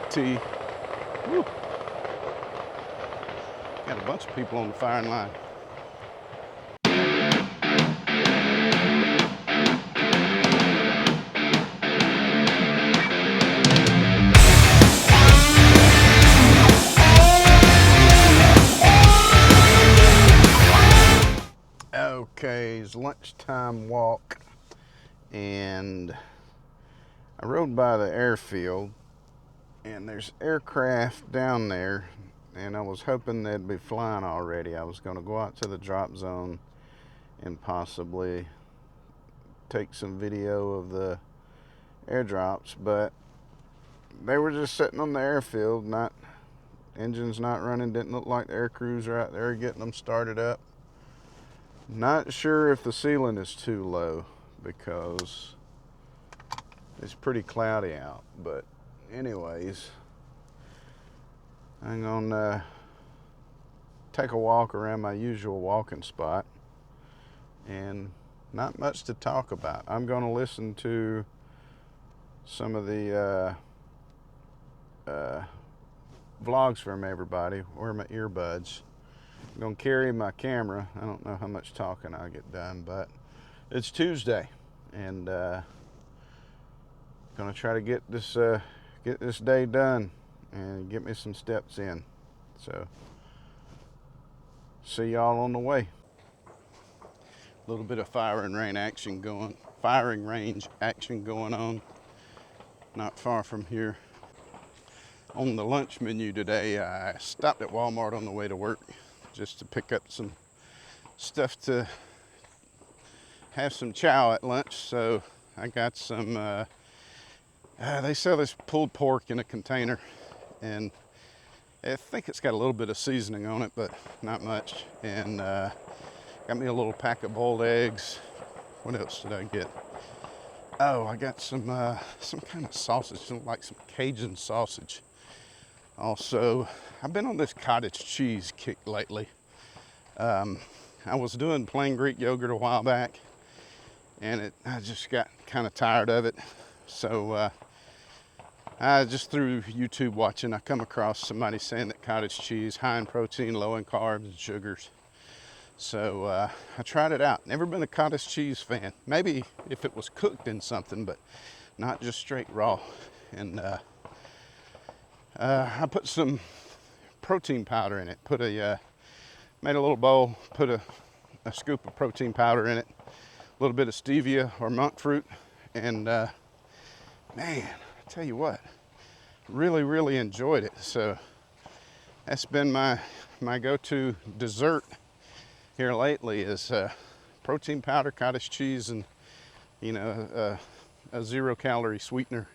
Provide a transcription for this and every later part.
make tea. Woo. Got a bunch of people on the firing line. Okay, it's lunchtime walk, and I rode by the airfield, and there's aircraft down there, and I was hoping they'd be flying already. I was going to go out to the drop zone and possibly take some video of the airdrops, but they were just sitting on the airfield, engines not running. Didn't look like the air crews are out there getting them started up. Not sure if the ceiling is too low because it's pretty cloudy out, but anyways, I'm gonna take a walk around my usual walking spot, and not much to talk about. I'm gonna listen to some of the vlogs from everybody. Wear my earbuds. I'm gonna carry my camera. I don't know how much talking I'll get done, but it's Tuesday, and gonna try to get this day done and get me some steps in. So see y'all on the way. A little bit of firing range action going on not far from here. On the lunch menu today, I stopped at Walmart on the way to work just to pick up some stuff to have some chow at lunch. So I got some, they sell this pulled pork in a container, and I think it's got a little bit of seasoning on it, but not much. And got me a little pack of boiled eggs. What else did I get? Oh, I got some kind of sausage, like some Cajun sausage. Also, I've been on this cottage cheese kick lately. I was doing plain Greek yogurt a while back, and I just got kind of tired of it. So I just through YouTube watching, I come across somebody saying that cottage cheese high in protein, low in carbs and sugars. So I tried it out. Never been a cottage cheese fan. Maybe if it was cooked in something, but not just straight raw. And I put some protein powder in it. Made a little bowl, put a scoop of protein powder in it, a little bit of stevia or monk fruit, and man, I tell you what, really enjoyed it. So that's been my go-to dessert here lately is protein powder, cottage cheese, and a 0-calorie sweetener.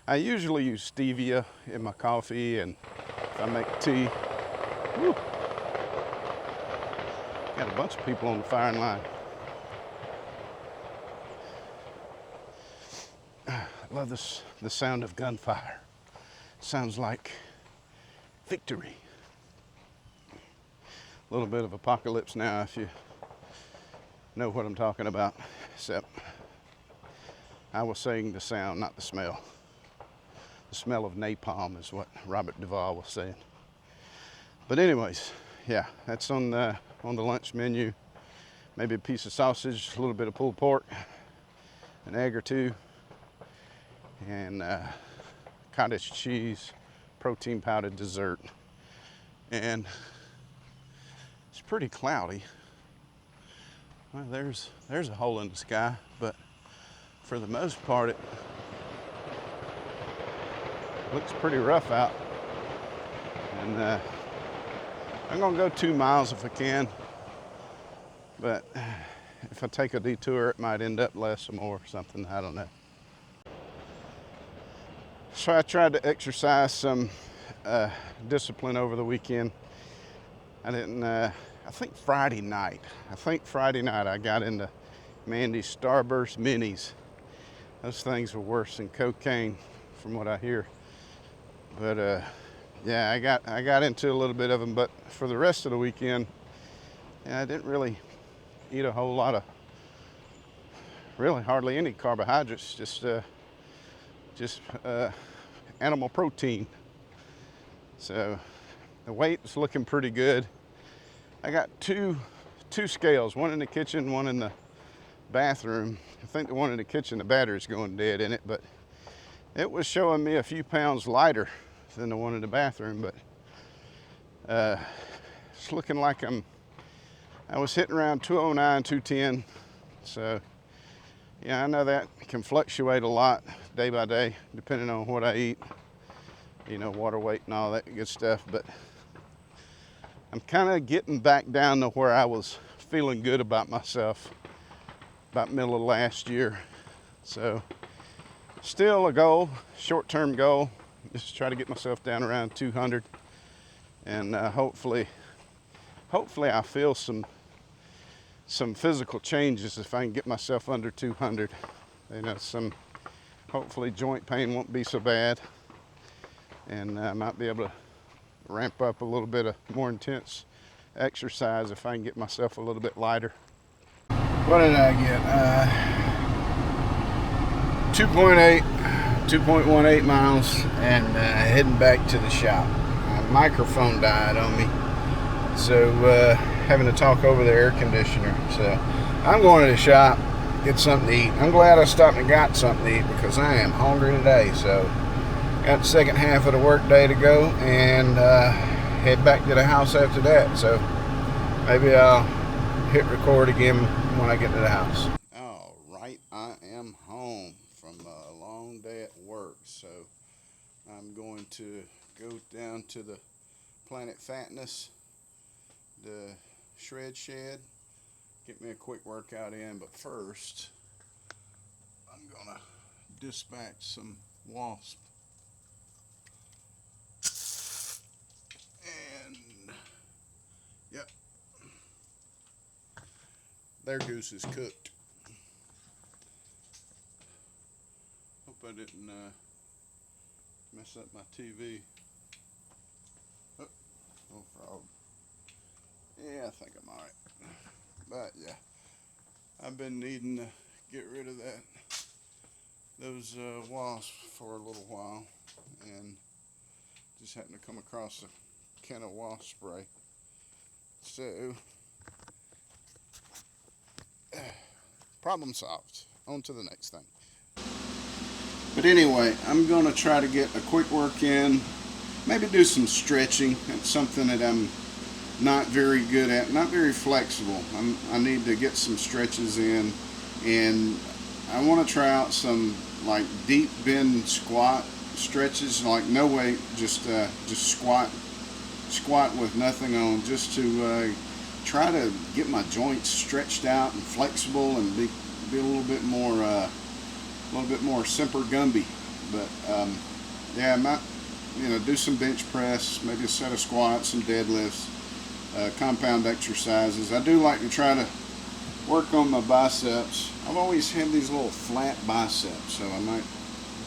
I usually use stevia in my coffee, and if I make tea. Woo. Got a bunch of people on the firing line. I love the sound of gunfire. Sounds like victory. A little bit of apocalypse now, if you know what I'm talking about, except I was saying the sound, not the smell. The smell of napalm is what Robert Duvall was saying. But anyways, yeah, that's on the lunch menu. Maybe a piece of sausage, a little bit of pulled pork, an egg or two, and cottage cheese, protein powdered dessert. And it's pretty cloudy. Well, there's a hole in the sky, but for the most part, it looks pretty rough out. And I'm gonna go 2 miles if I can, but if I take a detour, it might end up less or more or something, I don't know. So I tried to exercise some discipline over the weekend. I think Friday night I got into Mandy's Starburst Minis. Those things were worse than cocaine from what I hear. But yeah, I got into a little bit of them, but for the rest of the weekend, yeah, I didn't really eat a whole lot of, really hardly any carbohydrates, just animal protein. So the weight's looking pretty good. I got two scales, one in the kitchen, one in the bathroom. I think the one in the kitchen, the battery's going dead in it, but it was showing me a few pounds lighter than the one in the bathroom. But it's looking like I was hitting around 209, 210. So yeah, I know that can fluctuate a lot day by day, depending on what I eat, you know, water weight and all that good stuff. But I'm kind of getting back down to where I was feeling good about myself about middle of last year. So still a goal, short-term goal, just to try to get myself down around 200. And hopefully I feel some physical changes if I can get myself under 200. You know, hopefully joint pain won't be so bad, and I might be able to ramp up a little bit of more intense exercise if I can get myself a little bit lighter. What did I get? 2.18 miles, and heading back to the shop. My microphone died on me, so having to talk over the air conditioner. So I'm going to the shop, get something to eat. I'm glad I stopped and got something to eat because I am hungry today. So got the second half of the work day to go, and head back to the house after that. So maybe I'll hit record again when I get to the house. All right, I am home from a long day at work, so I'm going to go down to the Planet Fatness, the shred shed, get me a quick workout in. But first, I'm gonna dispatch some wasps. And yep, their goose is cooked. Hope I didn't mess up my TV. Oh, frog. Yeah, I think I'm alright. But yeah, I've been needing to get rid of those wasps for a little while, and just happened to come across a can of wasp spray. So problem solved. On to the next thing. But anyway, I'm gonna try to get a quick work in, maybe do some stretching. It's something that I'm not very good at, not very flexible. I need to get some stretches in, and I want to try out some like deep bend squat stretches, like no weight, just squat with nothing on, just to try to get my joints stretched out and flexible, and be a little bit more Semper Gumby. But yeah, I might, you know, do some bench press, maybe a set of squats, some deadlifts, compound exercises. I do like to try to work on my biceps. I've always had these little flat biceps, so I might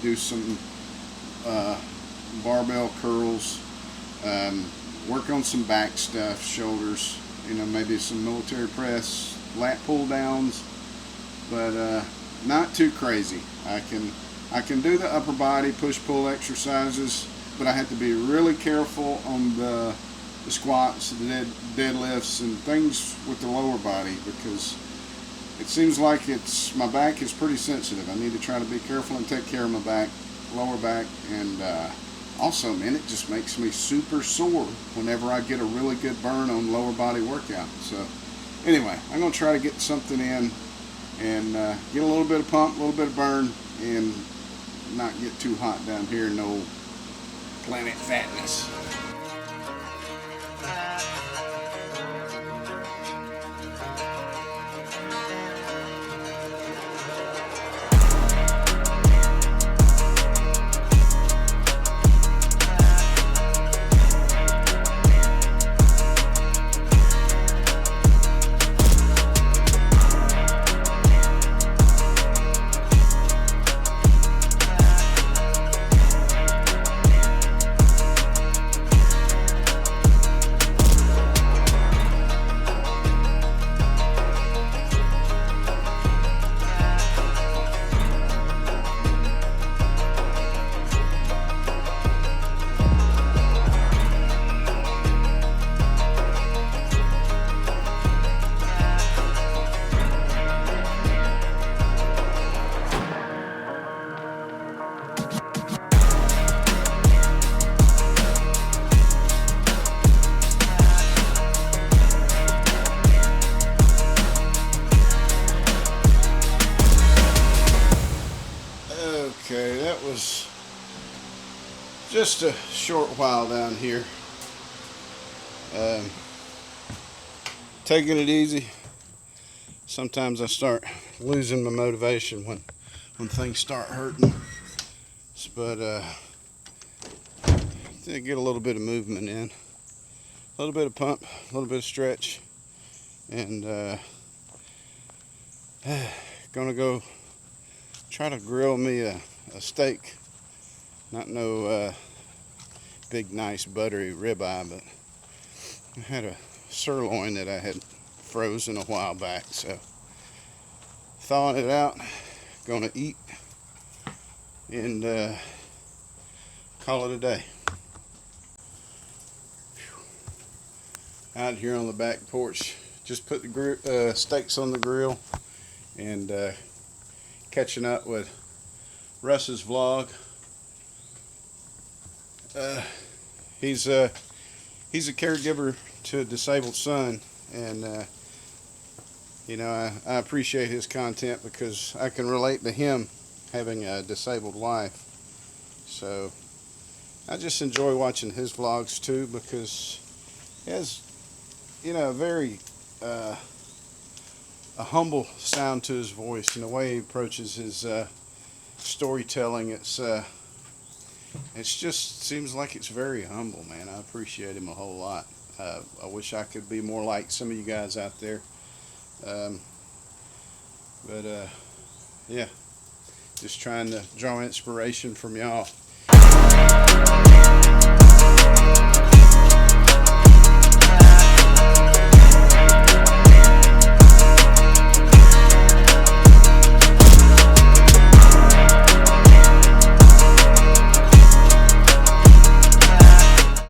do some barbell curls, work on some back stuff, shoulders, you know, maybe some military press, lat pull downs, but not too crazy. I can do the upper body push-pull exercises, but I have to be really careful on the squats, the deadlifts, and things with the lower body, because it seems like my back is pretty sensitive. I need to try to be careful and take care of my back, lower back, and also, man, it just makes me super sore whenever I get a really good burn on lower body workout. So anyway, I'm going to try to get something in and get a little bit of pump, a little bit of burn, and not get too hot down here in no Planet Fatness. just a short while down here. Taking it easy. Sometimes I start losing my motivation when things start hurting. But to get a little bit of movement in, a little bit of pump, a little bit of stretch, and gonna go try to grill me a steak. Not no big nice buttery ribeye, but I had a sirloin that I had frozen a while back, so thawing it out, gonna eat and call it a day. Out here on the back porch, just put the steaks on the grill and catching up with Russ's vlog. He's a caregiver to a disabled son, and you know, I appreciate his content because I can relate to him having a disabled wife. So I just enjoy watching his vlogs too, because he has, you know, a very a humble sound to his voice, and the way he approaches his storytelling. It just seems like it's very humble, man. I appreciate him a whole lot. I wish I could be more like some of you guys out there. Yeah, just trying to draw inspiration from y'all.